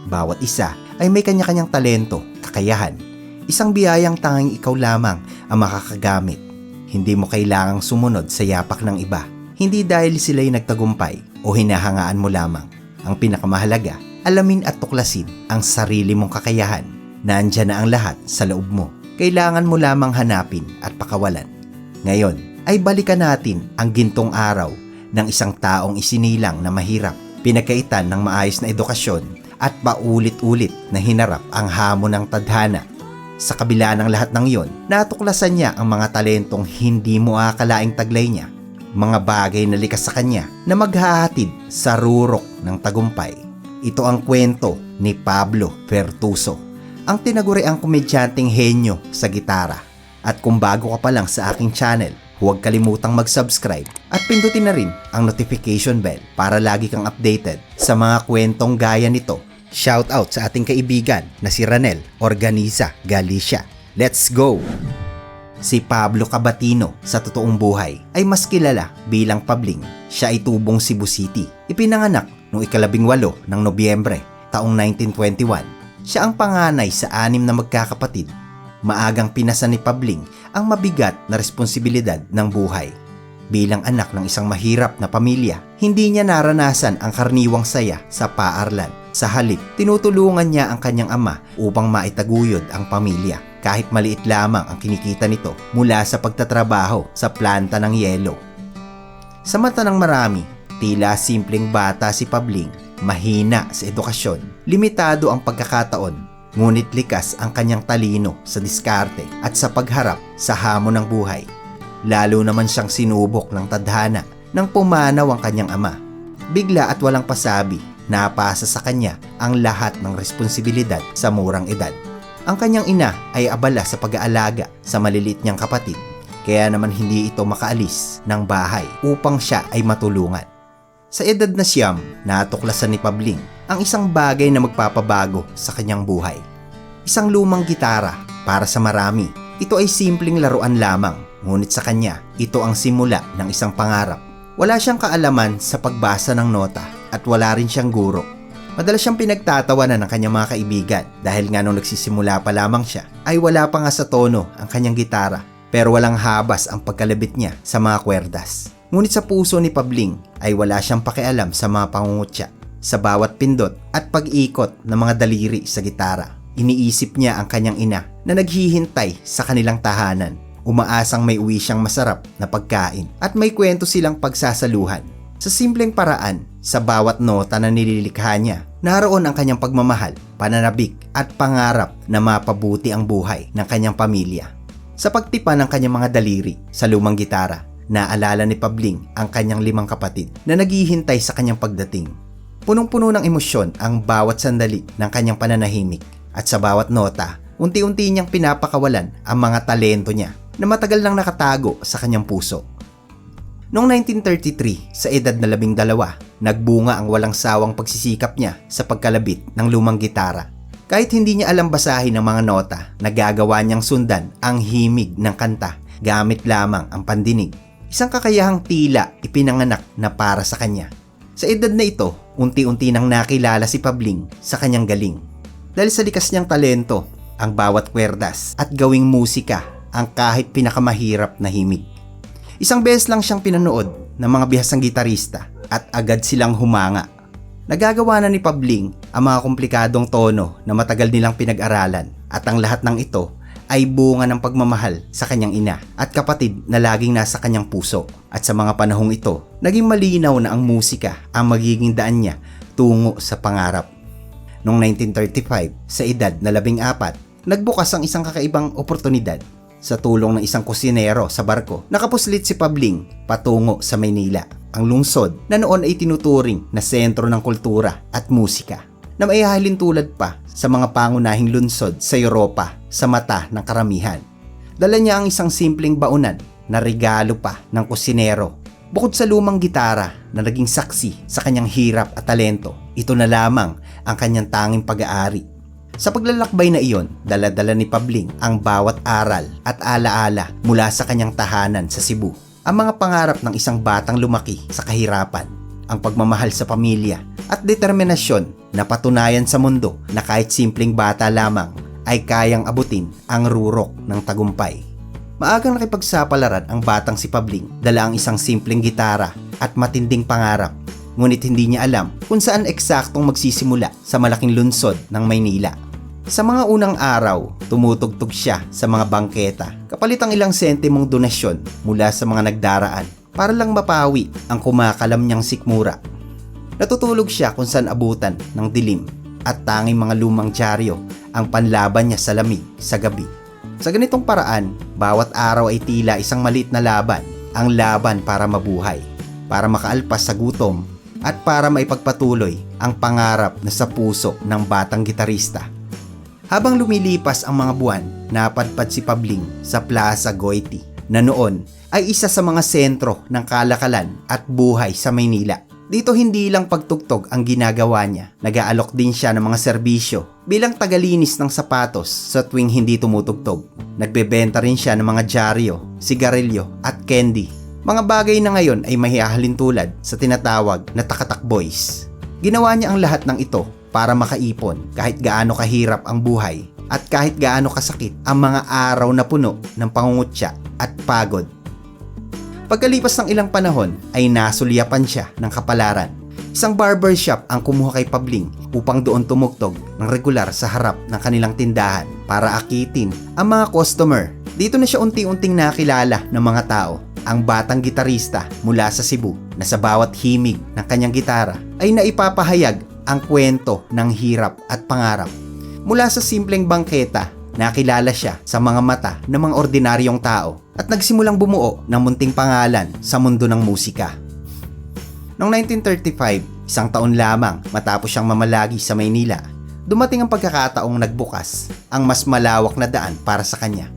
Bawat isa ay may kanya-kanyang talento, kakayahan. Isang biyayang tanging ikaw lamang ang makakagamit. Hindi mo kailangang sumunod sa yapak ng iba. Hindi dahil sila'y nagtagumpay o hinahangaan mo lamang. Ang pinakamahalaga, alamin at tuklasin ang sarili mong kakayahan. Nandyan na ang lahat sa loob mo. Kailangan mo lamang hanapin at pakawalan. Ngayon ay balikan natin ang gintong araw ng isang taong isinilang na mahirap, pinagkaitan ng maayos na edukasyon at paulit-ulit na hinarap ang hamon ng tadhana. Sa kabila ng lahat ng iyon, natuklasan niya ang mga talentong hindi mo akalaing taglay niya. Mga bagay na likas sa kanya na maghahatid sa rurok ng tagumpay. Ito ang kwento ni Pablo Vertuso, ang tinaguriang komedyanteng henyo sa gitara. At kung bago ka pa lang sa aking channel, huwag kalimutang mag-subscribe at pindutin na rin ang notification bell para lagi kang updated sa mga kwentong gaya nito. Shout out sa ating kaibigan na si Ranel Organiza Galicia. Let's go! Si Pablo Cabatino sa totoong buhay ay mas kilala bilang Pabling. Siya ay tubong Cebu City. Ipinanganak noong 18 ng Nobyembre taong 1921. Siya ang panganay sa 6 na magkakapatid. Maagang pinasa ni Pabling ang mabigat na responsibilidad ng buhay. Bilang anak ng isang mahirap na pamilya, hindi niya naranasan ang karaniwang saya sa paaralan. Sa halip, tinutulungan niya ang kanyang ama upang maitaguyod ang pamilya. Kahit maliit lamang ang kinikita nito mula sa pagtatrabaho sa planta ng yelo. Sa mata ng marami, tila simpleng bata si Pabling, mahina sa edukasyon, limitado ang pagkakataon, ngunit likas ang kanyang talino sa diskarte at sa pagharap sa hamon ng buhay. Lalo naman siyang sinubok ng tadhana nang pumanaw ang kanyang ama. Bigla at walang pasabi, napasa sa kanya ang lahat ng responsibilidad sa murang edad. Ang kanyang ina ay abala sa pag-aalaga sa maliliit niyang kapatid, kaya naman hindi ito makaalis ng bahay upang siya ay matulungan. Sa edad na siyam, natuklasan ni Pabling ang isang bagay na magpapabago sa kanyang buhay. Isang lumang gitara. Para sa marami, ito ay simpleng laruan lamang, ngunit sa kanya, ito ang simula ng isang pangarap. Wala siyang kaalaman sa pagbasa ng nota at wala rin siyang guro. Madalas siyang pinagtatawanan ng kanyang mga kaibigan dahil nga nung nagsisimula pa lamang siya ay wala pa nga sa tono ang kanyang gitara, pero walang habas ang pagkalabit niya sa mga kwerdas. Ngunit sa puso ni Pabling ay wala siyang pakialam sa mga pangungutya. Sa bawat pindot at pag-ikot ng mga daliri sa gitara, iniisip niya ang kanyang ina na naghihintay sa kanilang tahanan. Umaasang may uwi siyang masarap na pagkain at may kwento silang pagsasaluhan. Sa simpleng paraan, sa bawat nota na nililikha niya, naroon ang kanyang pagmamahal, pananabik at pangarap na mapabuti ang buhay ng kanyang pamilya. Sa pagtipa ng kanyang mga daliri sa lumang gitara, naalala ni Pabling ang kanyang 5 kapatid na naghihintay sa kanyang pagdating. Punong-puno ng emosyon ang bawat sandali ng kanyang pananahimik at sa bawat nota, unti-unti niyang pinapakawalan ang mga talento niya na matagal nang nakatago sa kanyang puso. Noong 1933, sa edad na 12, nagbunga ang walang sawang pagsisikap niya sa pagkalabit ng lumang gitara. Kahit hindi niya alam basahin ang mga nota, nagagawa niyang sundan ang himig ng kanta gamit lamang ang pandinig. Isang kakayahang tila ipinanganak na para sa kanya. Sa edad na ito, unti-unti nang nakilala si Pabling sa kanyang galing. Dahil sa likas niyang talento, ang bawat kwerdas at gawing musika ang kahit pinakamahirap na himig. Isang beses lang siyang pinanood ng mga bihasang gitarista at agad silang humanga. Nagagawa na ni Pabling ang mga komplikadong tono na matagal nilang pinag-aralan at ang lahat ng ito ay bunga ng pagmamahal sa kanyang ina at kapatid na laging nasa kanyang puso. At sa mga panahong ito, naging malinaw na ang musika ang magiging daan niya tungo sa pangarap. Noong 1935, sa edad na 14, nagbukas ang isang kakaibang oportunidad. Sa tulong ng isang kusinero sa barko, nakapuslit si Pabling patungo sa Maynila, ang lungsod na noon ay tinuturing na sentro ng kultura at musika, na maihahalin tulad pa sa mga pangunahing lungsod sa Europa sa mata ng karamihan. Dala niya ang isang simpleng baunan na regalo pa ng kusinero. Bukod sa lumang gitara na naging saksi sa kanyang hirap at talento, ito na lamang ang kanyang tanging pag-aari. Sa paglalakbay na iyon, dala-dala ni Pabling ang bawat aral at alaala mula sa kanyang tahanan sa Cebu. Ang mga pangarap ng isang batang lumaki sa kahirapan. ang pagmamahal sa pamilya at determinasyon na patunayan sa mundo na kahit simpleng bata lamang ay kayang abutin ang rurok ng tagumpay. Maagang nakipagsapalaran ang batang si Pabling, dala ang isang simpleng gitara at matinding pangarap. Ngunit hindi niya alam kung saan eksaktong magsisimula sa malaking lungsod ng Maynila. Sa mga unang araw, tumutugtog siya sa mga bangketa kapalit ang ilang sentimong donasyon mula sa mga nagdaraan para lang mapawi ang kumakalam niyang sikmura. Natutulog siya kung saan abutan ng dilim at tanging mga lumang dyaryo ang panlaban niya sa lamig sa gabi. Sa ganitong paraan, bawat araw ay tila isang maliit na laban, ang laban para mabuhay, para makaalpas sa gutom at para maipagpatuloy ang pangarap na sa puso ng batang gitarista. Habang lumilipas ang mga buwan, napadpad si Pabling sa Plaza Goiti na noon ay isa sa mga sentro ng kalakalan at buhay sa Maynila. Dito hindi lang pagtugtog ang ginagawa niya, nag-aalok din siya ng mga serbisyo bilang tagalinis ng sapatos sa tuwing hindi tumutugtog. Nagbebenta rin siya ng mga dyaryo, sigarilyo at candy. Mga bagay na ngayon ay mahihahalin tulad sa tinatawag na Takatak Boys. Ginawa niya ang lahat ng ito para makaipon kahit gaano kahirap ang buhay at kahit gaano kasakit ang mga araw na puno ng pangungutya at pagod. Pagkalipas ng ilang panahon ay nasulyapan siya ng kapalaran. Isang barbershop ang kumuha kay Pabling upang doon tumugtog ng regular sa harap ng kanilang tindahan para akitin ang mga customer. Dito na siya unti-unting nakilala ng mga tao. Ang batang gitarista mula sa Cebu na sa bawat himig ng kanyang gitara ay naipapahayag ang kwento ng hirap at pangarap. Mula sa simpleng bangketa, nakilala siya sa mga mata ng mga ordinaryong tao at nagsimulang bumuo ng munting pangalan sa mundo ng musika. Noong 1935, isang taon lamang matapos siyang mamalagi sa Maynila, dumating ang pagkakataong nagbukas ang mas malawak na daan para sa kanya.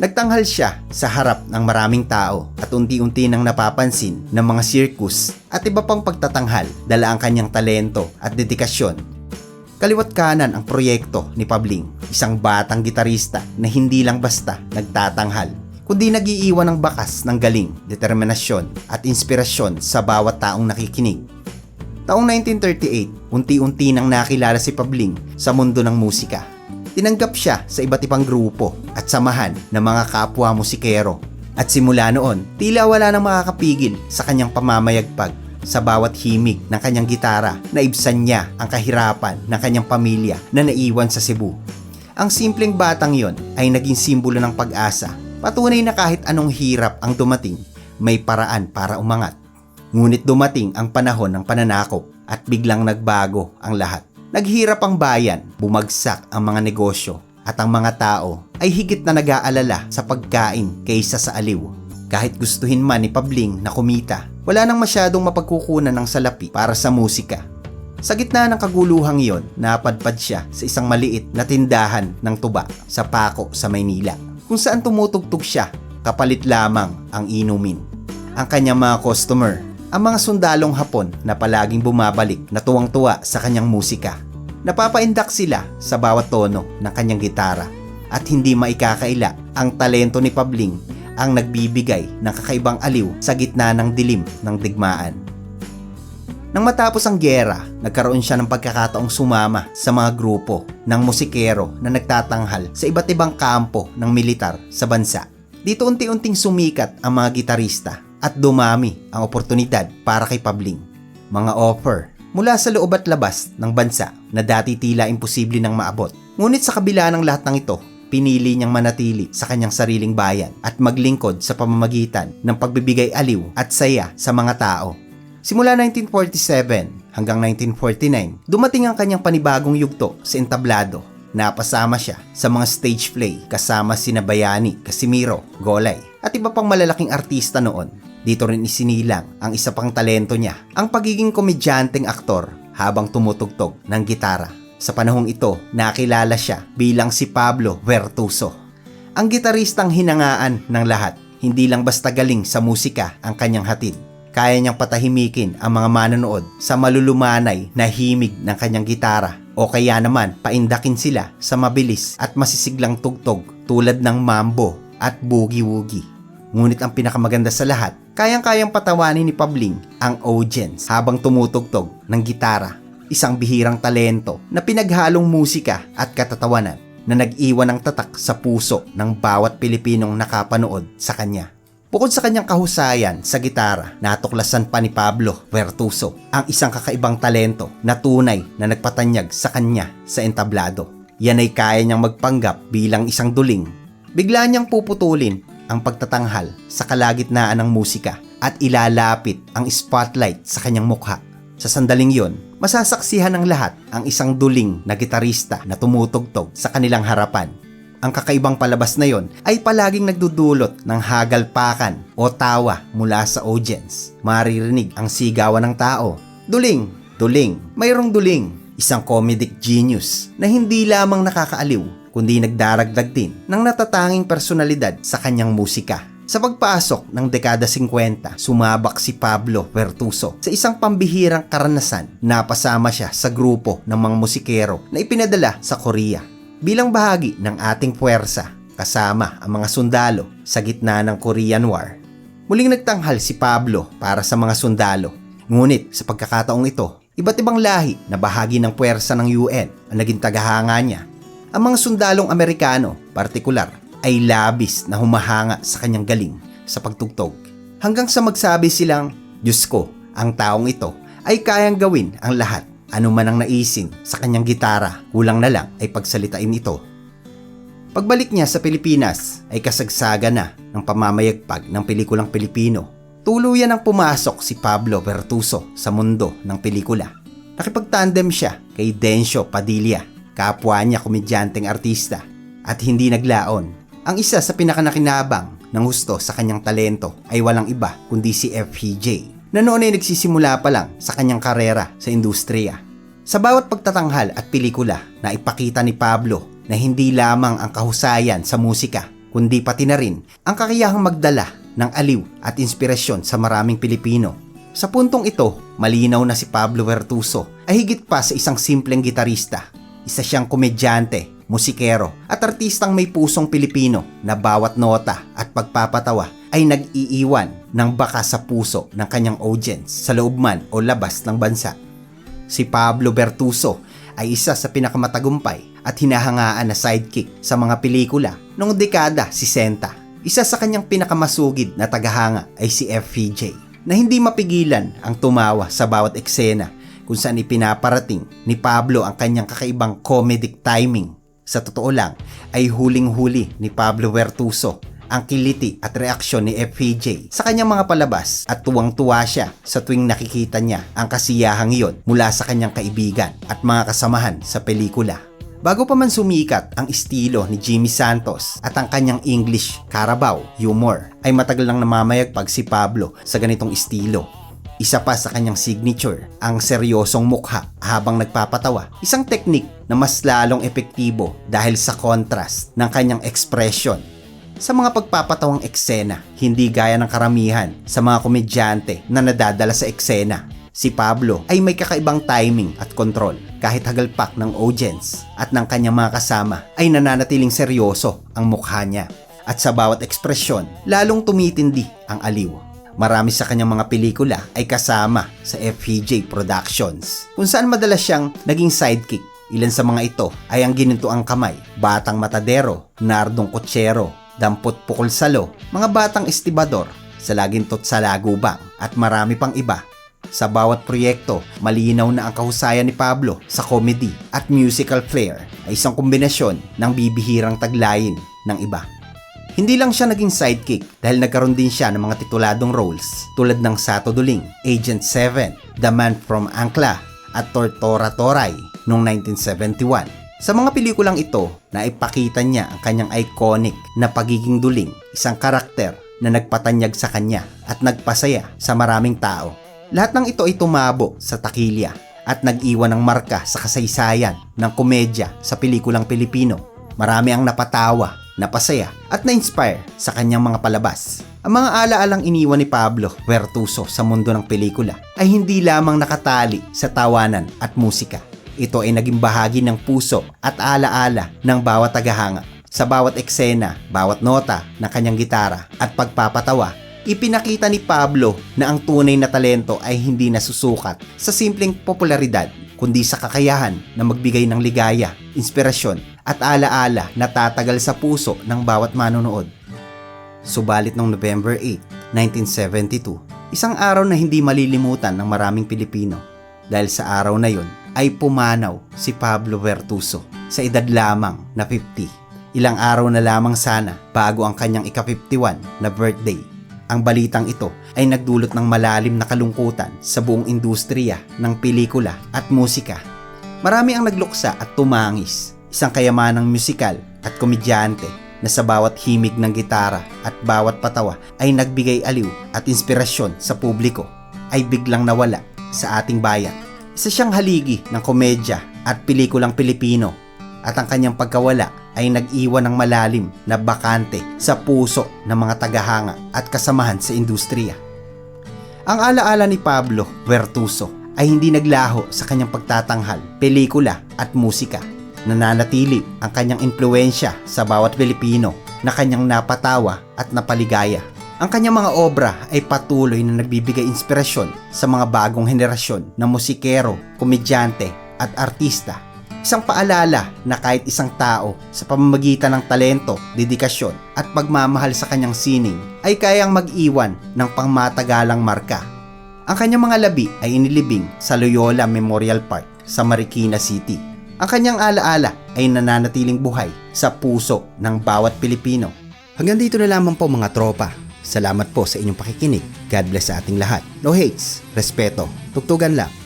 Nagtanghal siya sa harap ng maraming tao at unti-unti nang napapansin ng mga circus at iba pang pagtatanghal dala ang kanyang talento at dedikasyon. Kaliwat kanan ang proyekto ni Pabling, isang batang gitarista na hindi lang basta nagtatanghal, kundi nagiiwan ng bakas ng galing, determinasyon at inspirasyon sa bawat taong nakikinig. Taong 1938, unti-unti nang nakilala si Pabling sa mundo ng musika. Tinanggap siya sa iba't ibang grupo at samahan ng mga kapwa musikero. At simula noon, tila wala nang makakapigil sa kanyang pamamayagpag. Sa bawat himig ng kanyang gitara, naibsan niya ang kahirapan ng kanyang pamilya na naiwan sa Cebu. Ang simpleng batang yon ay naging simbolo ng pag-asa. Patunay na kahit anong hirap ang dumating, may paraan para umangat. Ngunit dumating ang panahon ng pananakop at biglang nagbago ang lahat. Naghirap ang bayan, bumagsak ang mga negosyo at ang mga tao ay higit na nag-aalala sa pagkain kaysa sa aliw. Kahit gustuhin man ni Pabling na kumita, wala nang masyadong mapagkukunan ng salapi para sa musika. Sa gitna ng kaguluhang iyon, napadpad siya sa isang maliit na tindahan ng tuba sa Paco sa Maynila, kung saan tumutugtog siya, kapalit lamang ang inumin. Ang kanyang mga customer, ang mga sundalong Hapon na palaging bumabalik na tuwang-tuwa sa kanyang musika. Napapaindak sila sa bawat tono ng kanyang gitara at hindi maikakaila ang talento ni Pabling ang nagbibigay ng kakaibang aliw sa gitna ng dilim ng digmaan. Nang matapos ang gyera, nagkaroon siya ng pagkakataong sumama sa mga grupo ng musikero na nagtatanghal sa iba't ibang kampo ng militar sa bansa. Dito unti-unting sumikat ang mga gitarista at dumami ang oportunidad para kay Pabling. Mga offer mula sa loob at labas ng bansa na dati tila imposible nang maabot. Ngunit sa kabila ng lahat ng ito, pinili niyang manatili sa kanyang sariling bayan at maglingkod sa pamamagitan ng pagbibigay aliw at saya sa mga tao. Simula 1947 hanggang 1949, dumating ang kanyang panibagong yugto sa entablado. Napasama siya sa mga stage play kasama sina Bayani, Casimiro, Golay at iba pang malalaking artista noon. Dito rin isinilang ang isa pang talento niya, ang pagiging komedyanteng aktor habang tumutugtog ng gitara. Sa panahong ito, nakilala siya bilang si Pablo Vertuso. Ang gitaristang hinangaan ng lahat, hindi lang basta galing sa musika ang kanyang hatid. Kaya niyang patahimikin ang mga manonood sa malulumanay na himig ng kanyang gitara o kaya naman paindakin sila sa mabilis at masisiglang tugtog tulad ng mambo at boogie-woogie. Ngunit ang pinakamaganda sa lahat, kayang-kayang patawanin ni Pabling ang audience habang tumutugtog ng gitara. Isang bihirang talento na pinaghalong musika at katatawanan na nag-iwan ng tatak sa puso ng bawat Pilipinong nakapanood sa kanya. Bukod sa kanyang kahusayan sa gitara, natuklasan pa ni Pablo Bertuso ang isang kakaibang talento na tunay na nagpatanyag sa kanya sa entablado. Yan ay kaya niyang magpanggap bilang isang duling. Bigla niyang puputulin ang pagtatanghal sa kalagitnaan ng musika at ilalapit ang spotlight sa kanyang mukha. Sa sandaling yon, masasaksihan ng lahat ang isang duling na gitarista na tumutugtog sa kanilang harapan. Ang kakaibang palabas na yon ay palaging nagdudulot ng hagalpakan o tawa mula sa audience. Maririnig ang sigawan ng tao. Duling! Duling! Mayroong duling! Isang comedic genius na hindi lamang nakakaaliw, kundi nagdaragdag din ng natatanging personalidad sa kanyang musika. Sa pagpasok ng dekada 50, sumabak si Pablo Bertuso sa isang pambihirang karanasan. Napasama siya sa grupo ng mga musikero na ipinadala sa Korea bilang bahagi ng ating puwersa kasama ang mga sundalo sa gitna ng Korean War. Muling nagtanghal si Pablo para sa mga sundalo. Ngunit sa pagkakataong ito, iba't ibang lahi na bahagi ng puwersa ng UN ang naging tagahanga niya. Ang mga sundalong Amerikano, partikular, ay labis na humahanga sa kanyang galing sa pagtugtog. Hanggang sa magsabi silang, Diyos ko, ang taong ito ay kayang gawin ang lahat. Ano man ang naisin sa kanyang gitara, kulang na lang ay pagsalitain ito. Pagbalik niya sa Pilipinas ay kasagsaga na ng pamamayagpag ng pelikulang Pilipino. Tuluyan ang pumasok si Pablo Bertuso sa mundo ng pelikula. Nakipagtandem siya kay Dencio Padilla, kapwa niya komedyanteng artista, at hindi naglaon. Ang isa sa pinakanakinabang ng husto sa kanyang talento ay walang iba kundi si FPJ, na noon ay nagsisimula pa lang sa kanyang karera sa industriya. Sa bawat pagtatanghal at pelikula na ipakita ni Pablo na hindi lamang ang kahusayan sa musika, kundi pati na rin ang kakayahang magdala ng aliw at inspirasyon sa maraming Pilipino. Sa puntong ito, malinaw na si Pablo Bertuso ay higit pa sa isang simpleng gitarista. Isa siyang komedyante, musikero at artistang may pusong Pilipino na bawat nota at pagpapatawa ay nag-iiwan ng bakas sa puso ng kanyang audience sa loob man o labas ng bansa. Si Pablo Bertuso ay isa sa pinakamatagumpay at hinahangaan na sidekick sa mga pelikula noong dekada 60. Isa sa kanyang pinakamasugid na tagahanga ay si FPJ, na hindi mapigilan ang tumawa sa bawat eksena kung saan ipinaparating ni Pablo ang kanyang kakaibang comedic timing. Sa totoo lang ay huling-huli ni Pablo Bertuso ang kiliti at reaksyon ni FPJ sa kanyang mga palabas at tuwang-tuwa siya sa tuwing nakikita niya ang kasiyahang iyon mula sa kanyang kaibigan at mga kasamahan sa pelikula. Bago pa man sumikat ang estilo ni Jimmy Santos at ang kanyang English Carabao humor, ay matagal nang namamayagpag si Pablo sa ganitong estilo. Isa pa sa kanyang signature, ang seryosong mukha habang nagpapatawa. Isang teknik na mas lalong epektibo dahil sa contrast ng kanyang ekspresyon. Sa mga pagpapatawang eksena, hindi gaya ng karamihan sa mga komedyante na nadadala sa eksena. Si Pablo ay may kakaibang timing at control. Kahit hagalpak ng audience at ng kanyang mga kasama ay nananatiling seryoso ang mukha niya. At sa bawat ekspresyon, lalong tumitindi ang aliw. Marami sa kanyang mga pelikula ay kasama sa FPJ Productions, kung saan madalas siyang naging sidekick. Ilan sa mga ito ay ang Ginintuang Kamay, Batang Matadero, Nardong Kotsero, Dampot Pukol Salo, Mga Batang Estibador, Salagintot sa Lagubang, at marami pang iba. Sa bawat proyekto, malinaw na ang kahusayan ni Pablo sa comedy at musical flair ay isang kombinasyon ng bibihirang taglayin ng iba. Hindi lang siya naging sidekick dahil nagkaroon din siya ng mga tituladong roles tulad ng Sato Duling, Agent 7, The Man from Angkla at Tortora Toray noong 1971. Sa mga pelikulang ito, naipakita niya ang kanyang iconic na pagiging duling, isang karakter na nagpatanyag sa kanya at nagpasaya sa maraming tao. Lahat ng ito ay tumabo sa takilya at nag-iwan ng marka sa kasaysayan ng komedya sa pelikulang Pilipino. Marami ang napatawa, napasaya at na-inspire sa kanyang mga palabas. Ang mga alaalang iniwan ni Pablo Bertuso sa mundo ng pelikula ay hindi lamang nakatali sa tawanan at musika. Ito ay naging bahagi ng puso at alaala ng bawat tagahanga. Sa bawat eksena, bawat nota ng kanyang gitara at pagpapatawa, ipinakita ni Pablo na ang tunay na talento ay hindi nasusukat sa simpleng popularidad, kundi sa kakayahan na magbigay ng ligaya, inspirasyon at alaala na tatagal sa puso ng bawat manonood. Subalit noong November 8, 1972, isang araw na hindi malilimutan ng maraming Pilipino. Dahil sa araw na yon ay pumanaw si Pablo Bertuso sa edad lamang na 50. Ilang araw na lamang sana bago ang kanyang ika-51 na birthday. Ang balitang ito ay nagdulot ng malalim na kalungkutan sa buong industriya ng pelikula at musika. Marami ang nagluksa at tumangis. Isang kayamanang musikal at komedyante na sa bawat himig ng gitara at bawat patawa ay nagbigay aliw at inspirasyon sa publiko ay biglang nawala sa ating bayan. Isa siyang haligi ng komedya at pelikulang Pilipino at ang kanyang pagkawala ay nag-iwan ng malalim na bakante sa puso ng mga tagahanga at kasamahan sa industriya. Ang alaala ni Pablo Bertuso ay hindi naglaho sa kanyang pagtatanghal, pelikula at musika. Nananatili ang kanyang impluwensya sa bawat Pilipino na kanyang napatawa at napaligaya. Ang kanyang mga obra ay patuloy na nagbibigay inspirasyon sa mga bagong henerasyon na musikero, komedyante at artista. Isang paalala na kahit isang tao sa pamamagitan ng talento, dedikasyon at pagmamahal sa kanyang sining ay kayang mag-iwan ng pangmatagalang marka. Ang kanyang mga labi ay inilibing sa Loyola Memorial Park sa Marikina City. Ang kanyang alaala ay nananatiling buhay sa puso ng bawat Pilipino. Hanggang dito na lamang po mga tropa. Salamat po sa inyong pakikinig. God bless sa ating lahat. No hates, respeto, tugtugan lang.